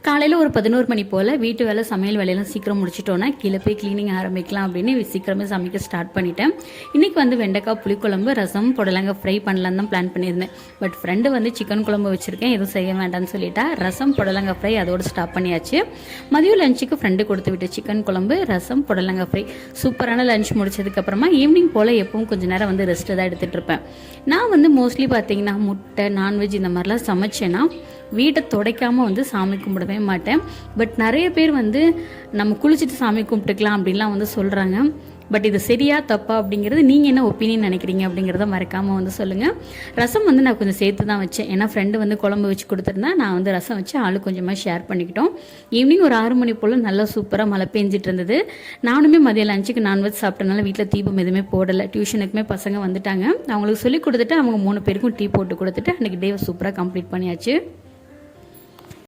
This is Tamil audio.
காலையில் ஒரு 11 மணி போல் வீட்டு வேலை சமையல் வேலையெல்லாம் சீக்கிரம் முடிச்சிட்டோன்னா கீழே போய் க்ளீனிங் ஆரம்பிக்கலாம் அப்படின்னு சீக்கிரமே சமைக்க ஸ்டார்ட் பண்ணிட்டேன். இன்றைக்கி வந்து வெண்டைக்காய் புளிக்குழம்பு, ரசம், புடலங்காய் ஃப்ரை பண்ணலான்னு தான் பிளான் பண்ணியிருந்தேன். பட் ஃப்ரெண்டு வந்து சிக்கன் குழம்பு வச்சுருக்கேன், எதுவும் செய்ய வேண்டாம்னு சொல்லிட்டா. ரசம், புடலங்காய் ஃப்ரை அதோடு ஸ்டாப் பண்ணியாச்சு. மதியம் லஞ்சுக்கு ஃப்ரெண்டு கொடுத்து விட்டு சிக்கன் குழம்பு, ரசம், புடலங்காய் ஃப்ரை சூப்பரான லஞ்ச் முடிச்சதுக்கப்புறமா ஈவினிங் போல் எப்பவும் கொஞ்சம் நேரம் வந்து ரெஸ்ட்டு தான் எடுத்துகிட்டு இருப்பேன். நான் வந்து மோஸ்ட்லி பார்த்தீங்கன்னா முட்டை, நான்வெஜ் இந்த மாதிரிலாம் சமைச்சேன்னா வீட்டை துடைக்காமல் வந்து சாமி கும்பிடவே மாட்டேன். பட் நிறைய பேர் வந்து நம்ம குளிச்சுட்டு சாமி கும்பிட்டுக்கலாம் அப்படின்லாம் வந்து சொல்கிறாங்க. பட் இது சரியா தப்பா அப்படிங்கிறது நீங்கள் என்ன ஒப்பீனியன் நினைக்கிறீங்க அப்படிங்கிறத மறக்காமல் வந்து சொல்லுங்கள். ரசம் வந்து நான் கொஞ்சம் சேர்த்து தான் வச்சேன். ஏன்னா ஃப்ரெண்டு வந்து குழம்பு வச்சு கொடுத்துருந்தா நான் வந்து ரசம் வச்சு ஆளு கொஞ்சமாக ஷேர் பண்ணிக்கிட்டோம். ஈவினிங் ஒரு 6 மணி போல் நல்லா சூப்பராக மழை பெஞ்சிட்டு இருந்தது. நானுமே மதியம் லஞ்சுக்கு நான்வெஜ் சாப்பிட்டனால வீட்டில் தீபம் எதுவுமே போடலை. டியூஷனுக்குமே பசங்க வந்துட்டாங்க. அவங்களுக்கு சொல்லி கொடுத்துட்டு அவங்க 3 பேருக்கும் டீ போட்டு கொடுத்துட்டு அன்றைக்கி டே சூப்பராக கம்ப்ளீட் பண்ணியாச்சு.